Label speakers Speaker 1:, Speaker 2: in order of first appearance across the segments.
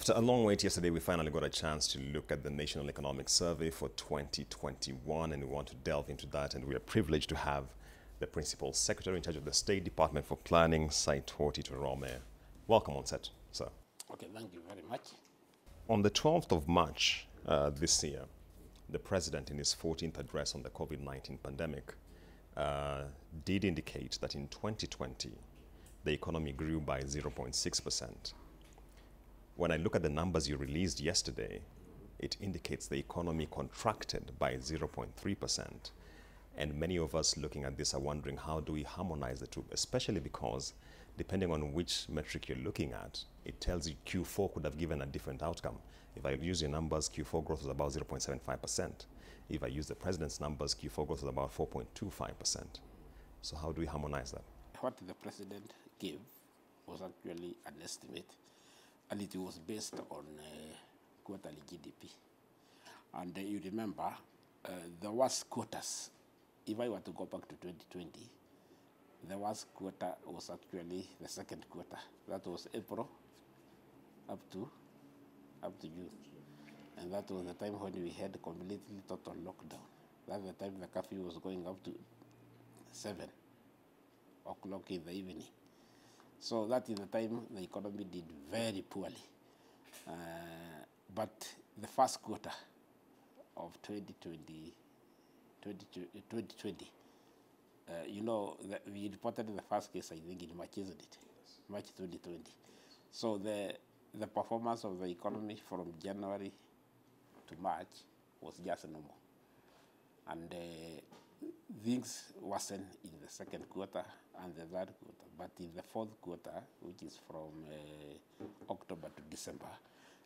Speaker 1: After a long wait yesterday, we finally got a chance to look at the National Economic Survey for 2021, and we want to delve into that. And we are privileged to have the Principal Secretary in charge of the State Department for Planning, Saitoti Torome. Welcome on set, sir.
Speaker 2: Okay, thank you very much.
Speaker 1: On the 12th of March this year, the President, in his 14th address on the COVID-19 pandemic, did indicate that in 2020, the economy grew by 0.6%. When I look at the numbers you released yesterday, it indicates the economy contracted by 0.3%. And many of us looking at this are wondering, how do we harmonize the two? Especially because, depending on which metric you're looking at, it tells you Q4 could have given a different outcome. If I use your numbers, Q4 growth was about 0.75%. If I use the President's numbers, Q4 growth was about 4.25%. So how do we harmonize that?
Speaker 2: What the President gave was actually an estimate, and it was based on quarterly GDP. And you remember, the worst quarters, if I were to go back to 2020, the worst quarter was actually the second quarter. That was April up to June. And that was the time when we had completely total lockdown. That's the time the curfew was going up to 7 o'clock in the evening. So that is the time the economy did very poorly. But the first quarter of 2020, you know, we reported the first case, I think, in March, isn't it? Yes. March 2020. So the performance of the economy from January to March was just normal. And things worsened in the second quarter and the third quarter. But in the fourth quarter, which is from October to December,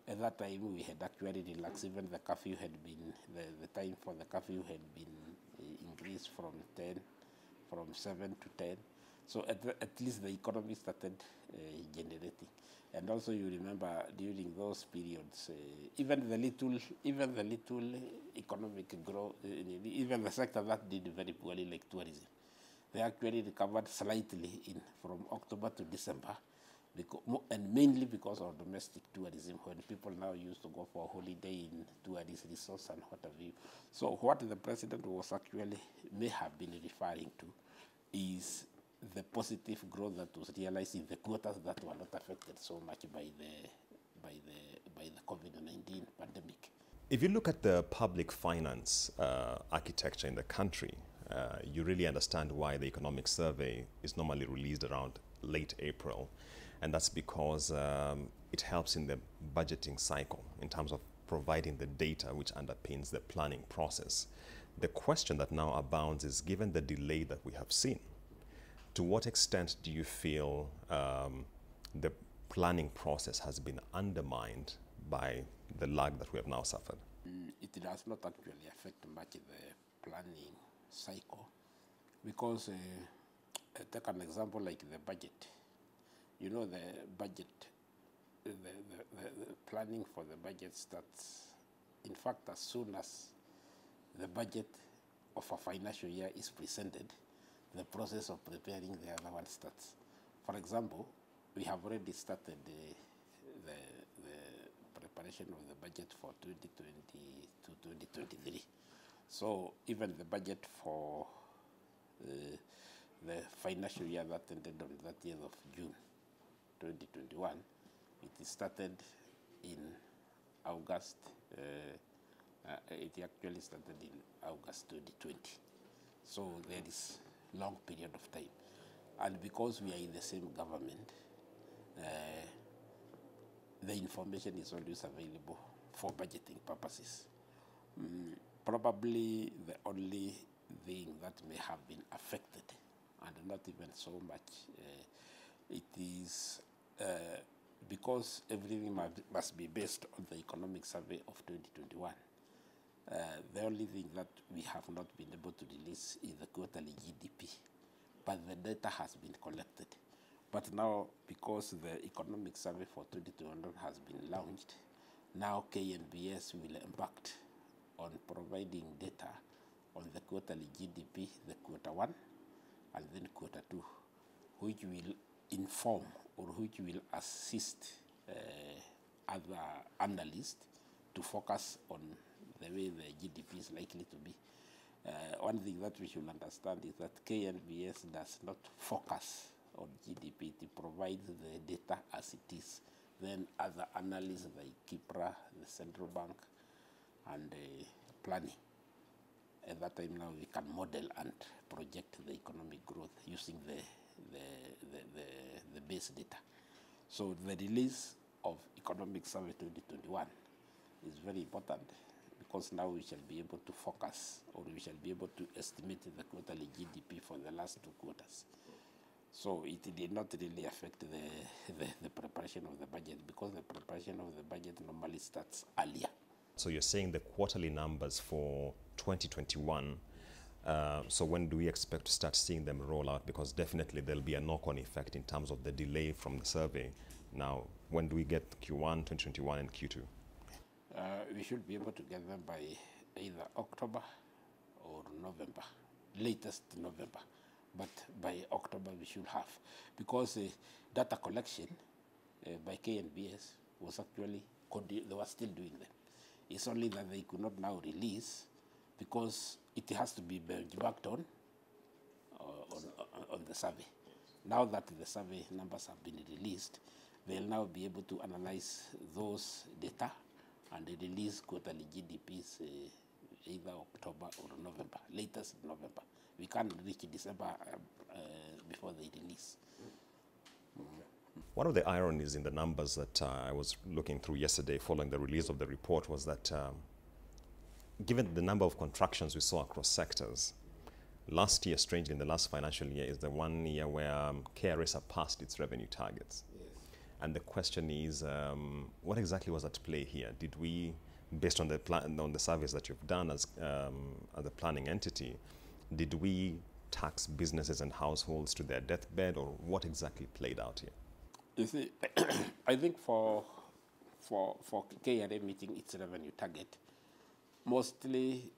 Speaker 2: at that time we had actually relaxed. Even the curfew had been, the time for the curfew had been increased from 7 to 10. So at least the economy started generating. And also you remember during those periods, even the little economic growth, even the sector that did very poorly, like tourism, they actually recovered slightly from October to December, and mainly because of domestic tourism, when people now used to go for a holiday in tourist resorts and what have you. So what the President was actually may have been referring to is the positive growth that was realized in the quarters that were not affected so much by the COVID-19 pandemic.
Speaker 1: If you look at the public finance architecture in the country, you really understand why the economic survey is normally released around late April. And that's because it helps in the budgeting cycle in terms of providing the data which underpins the planning process. The question that now abounds is, given the delay that we have seen, to what extent do you feel the planning process has been undermined by the lag that we have now suffered?
Speaker 2: It does not actually affect much the planning cycle, because take an example like the budget. You know, the budget, the planning for the budget starts, in fact, as soon as the budget of a financial year is presented, the process of preparing the other one starts. For example, we have already started the preparation of the budget for 2020 to 2023. So even the budget for the financial year that ended on 30th of June 2021, it started in August. It actually started in August 2020. So there is long period of time. And because we are in the same government, the information is always available for budgeting purposes. Probably the only thing that may have been affected, and not even so much, it is because everything must be based on the economic survey of 2021. The only thing that we have not been able to release is the quarterly GDP, but the data has been collected. But now, because the economic survey for 2021 has been launched, now KNBS will embark on providing data on the quarterly GDP, the quarter 1, and then quarter 2, which will inform or which will assist other analysts to focus on the way the GDP is likely to be. One thing that we should understand is that KNBS does not focus on GDP. It provides the data as it is. Then other analysts like KIPRA, the central bank, and planning. At that time now we can model and project the economic growth using the base data. So the release of Economic Survey 2021 is very important, because now we shall be able to focus, or we shall be able to estimate the quarterly GDP for the last 2 quarters. So it did not really affect the preparation of the budget, because the preparation of the budget normally starts earlier.
Speaker 1: So you're saying the quarterly numbers for 2021, so when do we expect to start seeing them roll out? Because definitely there'll be a knock-on effect in terms of the delay from the survey. Now, when do we get Q1, 2021 and Q2?
Speaker 2: We should be able to get them by either October or November, latest November. But by October we should have, because data collection by KNBS was actually, they were still doing them. It's only that they could not now release, because it has to be benchmarked on the survey. Now that the survey numbers have been released, they'll now be able to analyze those data and release quarterly GDPs either October or November, latest November. We can't reach December before they release.
Speaker 1: One of the ironies in the numbers that I was looking through yesterday following the release of the report was that given the number of contractions we saw across sectors, last year, strangely, in the last financial year, is the one year where KRA surpassed its revenue targets. Yes. And the question is, what exactly was at play here? Did we, based on the surveys that you've done as a planning entity, did we tax businesses and households to their deathbed, or what exactly played out here?
Speaker 2: You see, I think for KRA meeting its revenue target, mostly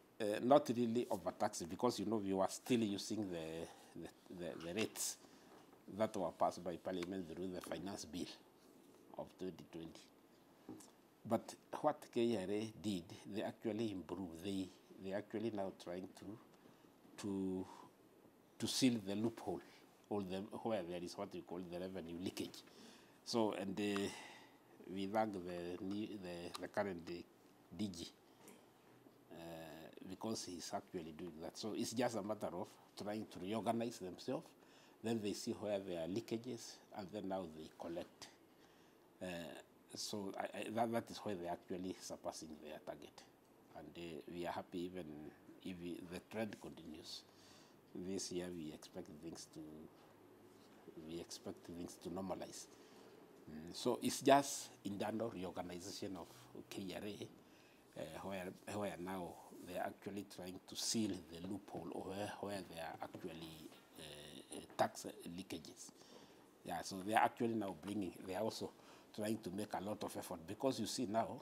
Speaker 2: not really overtaxing, because we were still using the rates that were passed by Parliament through the finance bill of 2020. But what KRA did, they actually improved. They actually now trying to seal the loophole, where there is what we call the revenue leakage. So, and we thank the current DG because he's actually doing that. So it's just a matter of trying to reorganize themselves. Then they see where there are leakages, and then now they collect. So that is where they're actually surpassing their target. And we are happy, even if the trend continues. This year we expect things to normalize. So it's just internal reorganization of KRA, where now they're actually trying to seal the loophole, or where there are actually tax leakages. Yeah, so they're actually now they are also trying to make a lot of effort, because you see now,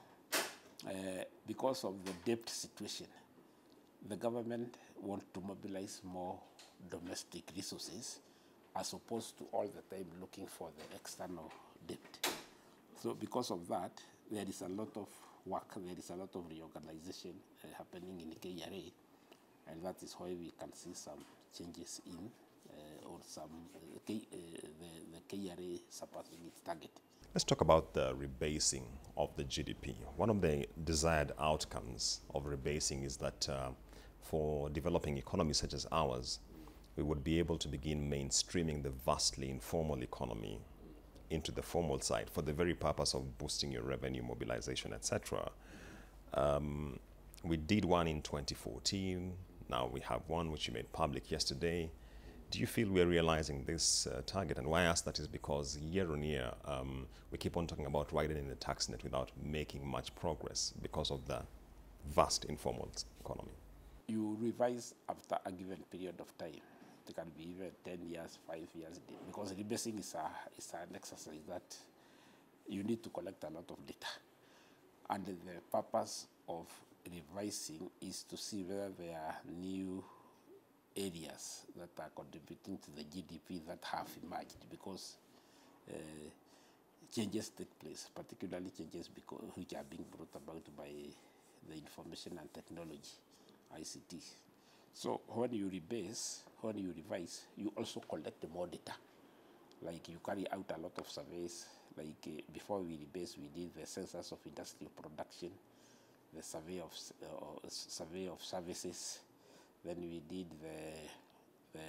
Speaker 2: because of the debt situation, the government wants to mobilize more domestic resources, as opposed to all the time looking for the external debt. So because of that, there is a lot of work, there is a lot of reorganization happening in KRA, and that is why we can see some changes in, or some, the KRA surpassing its target.
Speaker 1: Let's talk about the rebasing of the GDP. One of the desired outcomes of rebasing is that for developing economies such as ours, we would be able to begin mainstreaming the vastly informal economy into the formal side for the very purpose of boosting your revenue mobilization, etc. We did one in 2014. Now we have one which you made public yesterday. Do you feel we're realizing this target? And why I ask that is because year on year, we keep on talking about widening the tax net without making much progress because of the vast informal economy.
Speaker 2: You revise after a given period of time. It can be even 10 years, 5 years, because rebasing is an exercise that you need to collect a lot of data. And the purpose of revising is to see whether there are new areas that are contributing to the GDP that have emerged, because changes take place, particularly changes which are being brought about by the information and technology, ICT. So when you rebase, when you revise, you also collect more data. Like you carry out a lot of surveys. Like before we rebase, we did the census of industrial production, the survey of services. Then we did the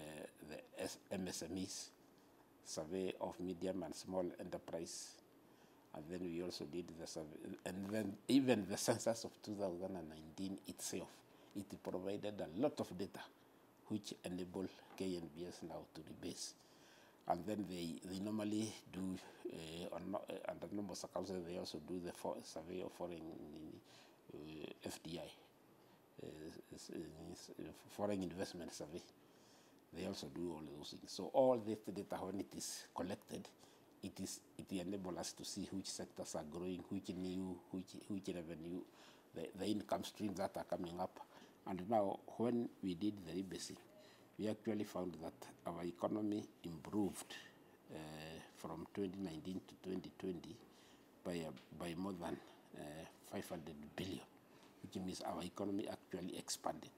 Speaker 2: MSMEs, survey of medium and small enterprise. And then we also did the survey, and then even the census of 2019 itself, it provided a lot of data which enable KNBS now to rebase. And then they normally do, under normal circumstances, they also do the survey of foreign FDI, foreign investment survey. They also do all those things. So all this data, when it is collected, it enables us to see which sectors are growing, which revenue, the income streams that are coming up. And now, when we did the rebasing, we actually found that our economy improved from 2019 to 2020 by more than 500 billion, which means our economy actually expanded.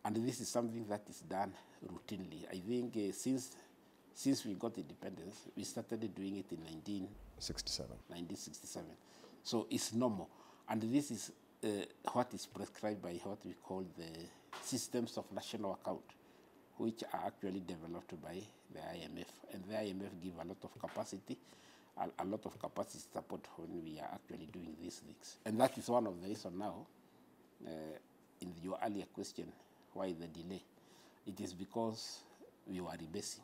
Speaker 2: And this is something that is done routinely. I think since we got independence, we started doing it in 1967. So it's normal. And this is what is prescribed by what we call the systems of national account, which are actually developed by the IMF. And the IMF give a lot of capacity, a lot of capacity support when we are actually doing these things. And that is one of the reasons now, in your earlier question, why the delay? It is because we were rebasing.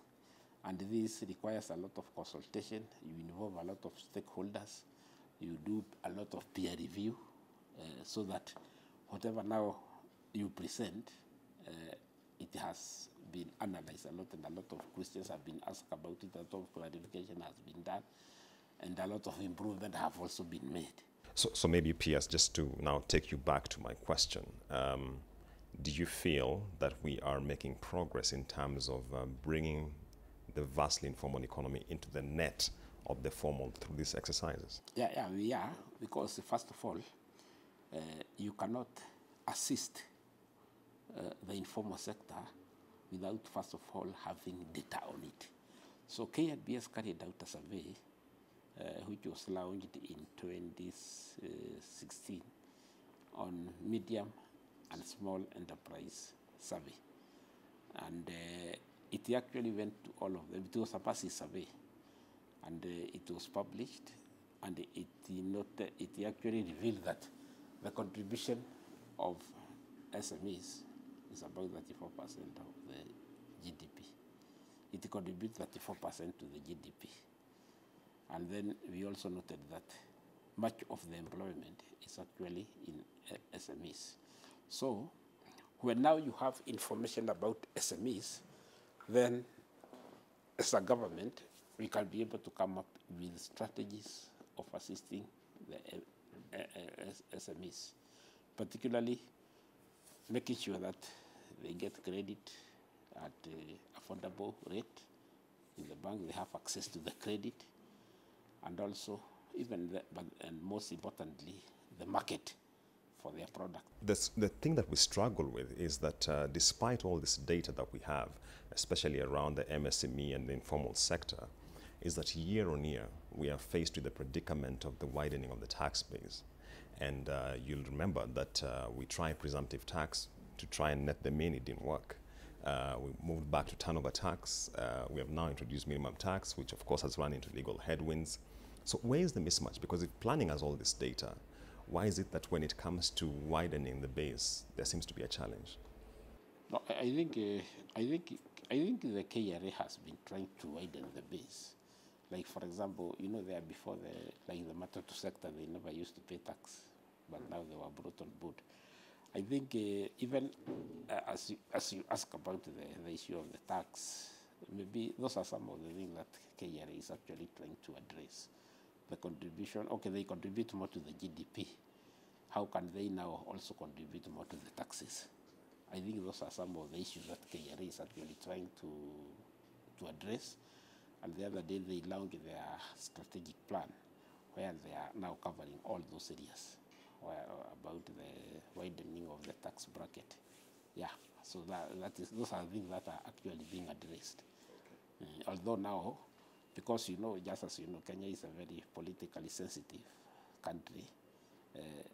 Speaker 2: And this requires a lot of consultation. You involve a lot of stakeholders. You do a lot of peer review so that whatever now you present, it has been analyzed a lot, and a lot of questions have been asked about it, a lot of clarification has been done, and a lot of improvement have also been made.
Speaker 1: So maybe, P.S., just to now take you back to my question, do you feel that we are making progress in terms of bringing the vastly informal economy into the net of the formal through these exercises?
Speaker 2: Yeah, we are, because first of all, you cannot assist the informal sector without first of all having data on it. So KNBS carried out a survey which was launched in 2016 on medium and small enterprise survey. And it actually went to all of them. It was a passive survey, and it was published, and it actually revealed that the contribution of SMEs is about 34% of the GDP. It contributes 34% to the GDP. And then we also noted that much of the employment is actually in SMEs. So when now you have information about SMEs, then as a government, we can be able to come up with strategies of assisting the SMEs, particularly making sure that they get credit at affordable rate in the bank, they have access to the credit, and also and most importantly, the market for their product.
Speaker 1: The thing that we struggle with is that despite all this data that we have, especially around the MSME and the informal sector, is that year on year we are faced with the predicament of the widening of the tax base. And you'll remember that we tried presumptive tax to try and net them in. It didn't work. We moved back to turnover tax. We have now introduced minimum tax, which of course has run into legal headwinds. So where is the mismatch? Because if planning has all this data, why is it that when it comes to widening the base, there seems to be a challenge?
Speaker 2: No, I think the KRA has been trying to widen the base. Like, for example, there before the matatu sector, they never used to pay tax, but now they were brought on board. I think even as you ask about the issue of the tax, maybe those are some of the things that KRA is actually trying to address. The contribution, okay, they contribute more to the GDP. How can they now also contribute more to the taxes? I think those are some of the issues that KRA is actually trying to address. And the other day they launched their strategic plan where they are now covering all those areas about the widening of the tax bracket. Yeah, so those are things that are actually being addressed. Although now, because just as you know, Kenya is a very politically sensitive country,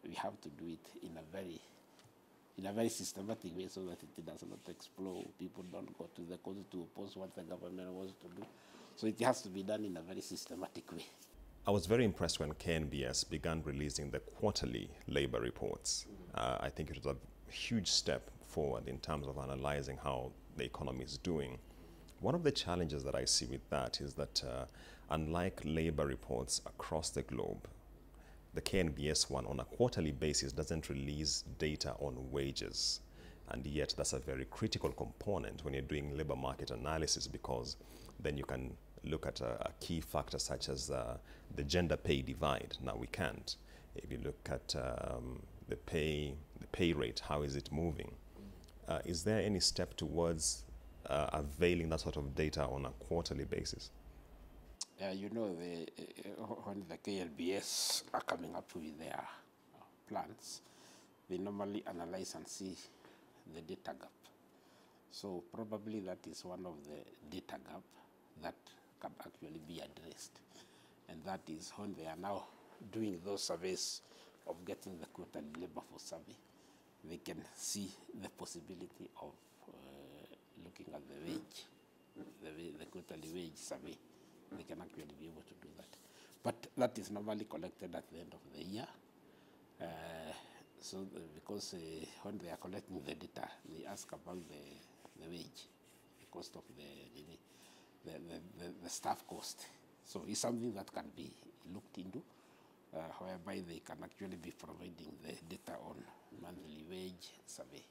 Speaker 2: we have to do it in a very systematic way so that it does not explode. People don't go to the court to oppose what the government wants to do. So it has to be done in a very systematic way.
Speaker 1: I was very impressed when KNBS began releasing the quarterly labor reports. I think it was a huge step forward in terms of analyzing how the economy is doing. One of the challenges that I see with that is that unlike labor reports across the globe, the KNBS one on a quarterly basis doesn't release data on wages. And yet that's a very critical component when you're doing labor market analysis, because then you can look at a key factor such as the gender pay divide. Now we can't. If you look at the pay rate, how is it moving? Is there any step towards availing that sort of data on a quarterly basis?
Speaker 2: When the KLBS are coming up with their plans, they normally analyze and see the data gap. So probably that is one of the data gap that can actually be addressed. And that is when they are now doing those surveys of getting the quarterly labor force survey, they can see the possibility of looking at the wage, the quarterly wage survey. They can actually be able to do that. But that is normally collected at the end of the year. Because when they are collecting the data, they ask about the wage, the cost of the staff cost. So it's something that can be looked into, whereby they can actually be providing the data on monthly wage survey.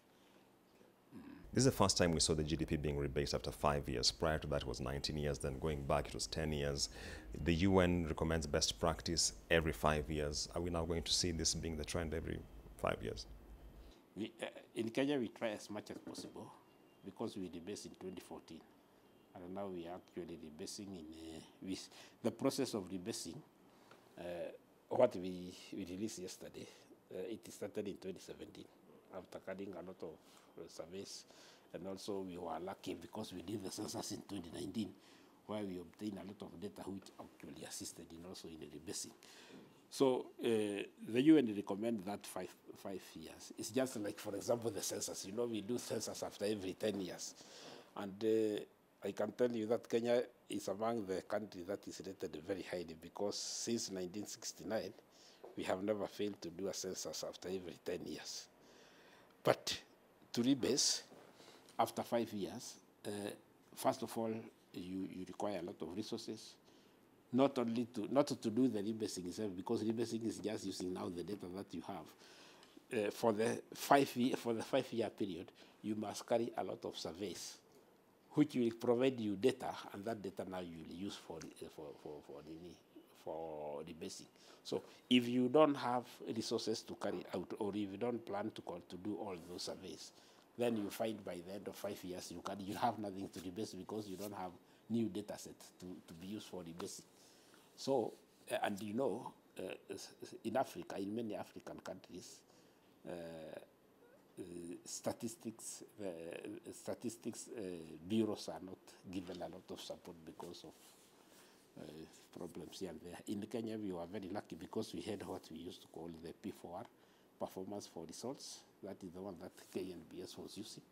Speaker 1: This is the first time we saw the GDP being rebased after 5 years. Prior to that, it was 19 years. Then going back, it was 10 years. The UN recommends best practice every 5 years. Are we now going to see this being the trend every 5 years?
Speaker 2: In Kenya, we try as much as possible because we rebased in 2014. And now we are actually rebasing with the process of rebasing. What we released yesterday, it started in 2017 after carrying a lot of surveys, and also we were lucky because we did the census in 2019, where we obtained a lot of data which actually assisted in also in the rebasing. So the UN recommend that five years. It's just like, for example, the census. We do census after every 10 years, and I can tell you that Kenya is among the countries that is rated very highly, because since 1969 we have never failed to do a census after every 10 years. But to rebase after 5 years, first of all, you require a lot of resources, not to do the rebasing itself, because rebasing is just using now the data that you have. For the 5 year period, you must carry a lot of surveys, which will provide you data, and that data now you will use for rebasing. So if you don't have resources to carry out, or if you don't plan to do all those surveys, then you find by the end of 5 years you have nothing to rebase, because you don't have new data sets to be used for rebasing. So, and in Africa, in many African countries, statistics bureaus are not given a lot of support because of problems here and there. In Kenya, we were very lucky because we had what we used to call the P4R, performance for results. That is the one that KNBS was using,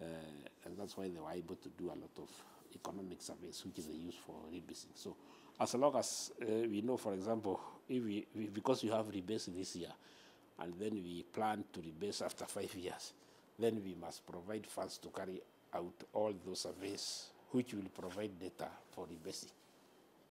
Speaker 2: and that's why they were able to do a lot of economic surveys, which they use for rebasing. So as long as we know, for example, if because we have rebased this year, and then we plan to rebase after 5 years, then we must provide funds to carry out all those surveys, which will provide data for rebasing.